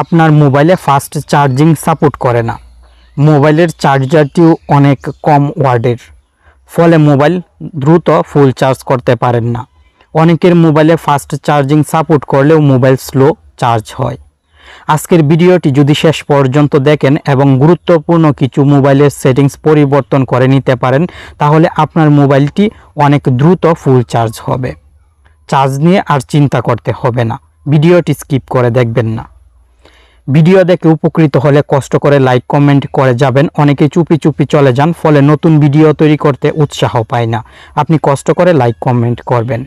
আপনার মোবাইলে fast charging support করে না। মোবাইলের চার্জারটিও অনেক কম ওয়াটের, ফলে মোবাইল দ্রুত ফুল চার্জ করতে পারেন না। অনেকের মোবাইলে ফাস্ট চার্জিং সাপোর্ট করলেও মোবাইল স্লো চার্জ হয়। আজকের ভিডিওটি যদি শেষ পর্যন্ত দেখেন এবং গুরুত্বপূর্ণ কিছু মোবাইলের সেটিংস পরিবর্তন করে নিতে পারেন, তাহলে আপনার মোবাইলটি অনেক দ্রুত ফুল চার্জ হবে। চার্জ নিয়ে আর চিন্তা করতে হবে না। ভিডিওটি স্কিপ করে দেখবেন না। ভিডিও দেখে উপকৃত হলে কষ্ট করে লাইক কমেন্ট করে যাবেন। অনেকে চুপি চুপি চলে যান, ফলে নতুন ভিডিও তৈরি করতে উৎসাহ পায় না। আপনি কষ্ট করে লাইক কমেন্ট করবেন।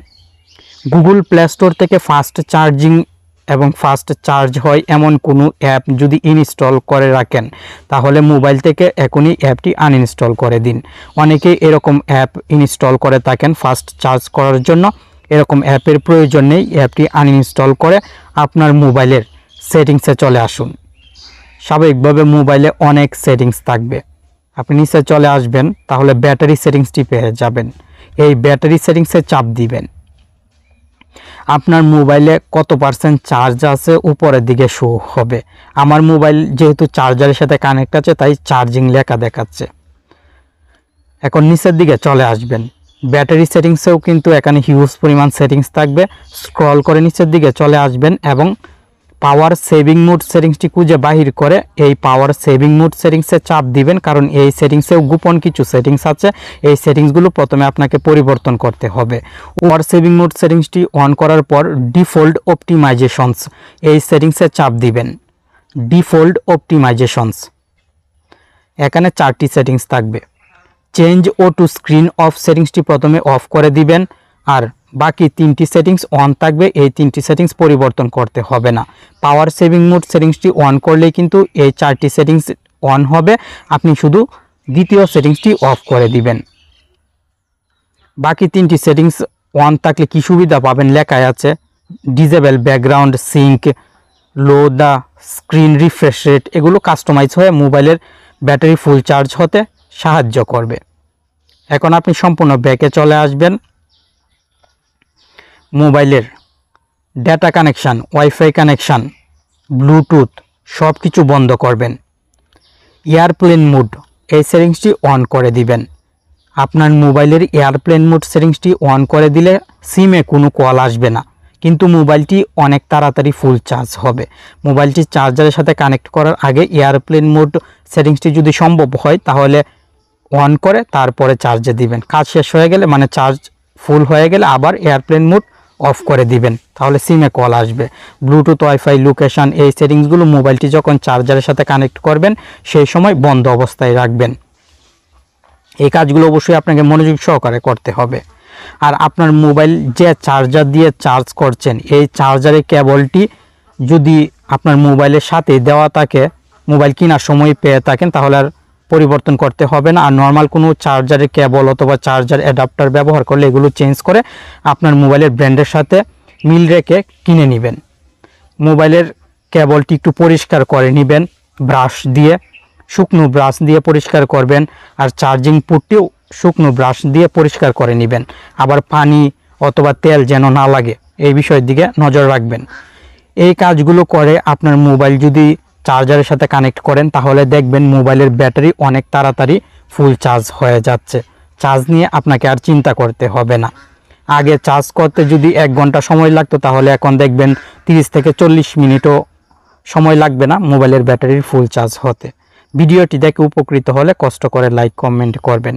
গুগল প্লে স্টোর থেকে ফাস্ট চার্জিং এবং ফাস্ট চার্জ হয় এমন কোনো অ্যাপ যদি ইনস্টল করে রাখেন, তাহলে মোবাইল থেকে এখনই অ্যাপটি আনইনস্টল করে দিন। অনেকেই এরকম অ্যাপ ইনস্টল করে থাকেন ফাস্ট চার্জ করার জন্য। এরকম অ্যাপের প্রয়োজন নেই। অ্যাপটি আনইনস্টল করে আপনার মোবাইলের সেটিংসে চলে আসুন। স্বাভাবিকভাবে মোবাইলে অনেক সেটিংস থাকবে। আপনি নিচে চলে আসবেন, তাহলে ব্যাটারি সেটিংসটি পেয়ে যাবেন। এই ব্যাটারি সেটিংসে চাপ দিবেন। আপনার মোবাইলে কত পার্সেন্ট চার্জ আছে উপরের দিকে শো হবে। আমার মোবাইল যেহেতু চার্জারের সাথে কানেক্ট আছে, তাই চার্জিং লেখা দেখাচ্ছে। এখন নিচের দিকে চলে আসবেন। ব্যাটারি সেটিংসেও কিন্তু এখানে হিউজ পরিমাণ সেটিংস থাকবে। স্ক্রল করে নিচের দিকে চলে আসবেন এবং পাওয়ার সেভিং মোড সেটিংসটি খুঁজে বাহির করে এই পাওয়ার সেভিং মোড সেটিংসে চাপ দিবেন, কারণ এই সেটিংসেও গোপন কিছু সেটিংস আছে। এই সেটিংসগুলো প্রথমে আপনাকে পরিবর্তন করতে হবে। পাওয়ার সেভিং মোড সেটিংসটি অন করার পর ডিফল্ট অপটিমাইজেশনস এই সেটিংসে চাপ দিবেন। ডিফল্ট অপটিমাইজেশনস, এখানে 4টি সেটিংস থাকবে। চেঞ্জ ও টু স্ক্রিন অফ সেটিংসটি প্রথমে অফ করে দিবেন, আর বাকি 3টি সেটিংস অন থাকবে। এই 3টি সেটিংস পরিবর্তন করতে হবে না। পাওয়ার সেভিং মোড সেটিংসটি অন করলেই কিন্তু এই 4টি সেটিংস অন হবে। আপনি শুধু দ্বিতীয় সেটিংসটি অফ করে দিবেন। বাকি 3টি সেটিংস অন থাকলে কি সুবিধা পাবেন লেখায় আছে। Disable background sync, low the screen refresh rate, এগুলো কাস্টমাইজ হয়ে মোবাইলের ব্যাটারি ফুল চার্জ হতে সাহায্য করবে। এখন আপনি সম্পূর্ণ ব্যাকে চলে আসবেন। মোবাইলের data connection, wifi connection, Bluetooth সব কিছু বন্ধ করবেন। এয়ারপ্লেন মোড এই সেটিংসটি অন করে দিবেন। আপনার মোবাইলের এয়ারপ্লেন মোড সেটিংসটি অন করে দিলে সিমে কোনো কল আসবে না, কিন্তু মোবাইলটি অনেক তাড়াতাড়ি ফুল চার্জ হবে। মোবাইলটি চার্জারের সাথে কানেক্ট করার আগে এয়ারপ্লেন মোড সেটিংসটি যদি সম্ভব হয়, তাহলে অন করে তারপরে চার্জে দিবেন। কাজ শেষ হয়ে গেলে, মানে চার্জ ফুল হয়ে গেলে আবার এয়ারপ্লেন মোড অফ করে দিবেন, তাহলে সিমে কল আসবে। ব্লুটুথ, ওয়াইফাই, লোকেশান এই সেটিংসগুলো মোবাইলটি যখন চার্জারের সাথে কানেক্ট করবেন সেই সময় বন্ধ অবস্থায় রাখবেন। এই কাজগুলো অবশ্যই আপনাকে মনোযোগ সহকারে করতে হবে। আর আপনার মোবাইল যে চার্জার দিয়ে চার্জ করছেন, এই চার্জারের কেবলটি যদি আপনার মোবাইলের সাথে দেওয়া থাকে, মোবাইল কেনার সময় পেয়ে থাকেন, তাহলে আর পরিবর্তন করতে হবে না। আর নর্মাল কোনো চার্জারের কেবল অথবা চার্জার অ্যাডাপ্টার ব্যবহার করলে এগুলো চেঞ্জ করে আপনার মোবাইলের ব্র্যান্ডের সাথে মিল রেখে কিনে নেবেন। মোবাইলের কেবলটি একটু পরিষ্কার করে নেবেন ব্রাশ দিয়ে, শুকনো ব্রাশ দিয়ে পরিষ্কার করবেন। আর চার্জিং পোর্টটিও শুকনো ব্রাশ দিয়ে পরিষ্কার করে নেবেন। আবার পানি অথবা তেল যেন না লাগে, এই বিষয়ের দিকে নজর রাখবেন। এই কাজগুলো করে আপনার মোবাইল যদি চার্জারের সাথে কানেক্ট করেন, তাহলে দেখবেন মোবাইলের ব্যাটারি অনেক তাড়াতাড়ি ফুল চার্জ হয়ে যাচ্ছে। চার্জ নিয়ে আপনাকে আর চিন্তা করতে হবে না। আগে চার্জ করতে যদি 1 ঘন্টা সময় লাগতো, তাহলে এখন দেখবেন 30 থেকে 40 মিনিটও সময় লাগবে না মোবাইলের ব্যাটারির ফুল চার্জ হতে। ভিডিওটি দেখে উপকৃত হলে কষ্ট করে লাইক কমেন্ট করবেন।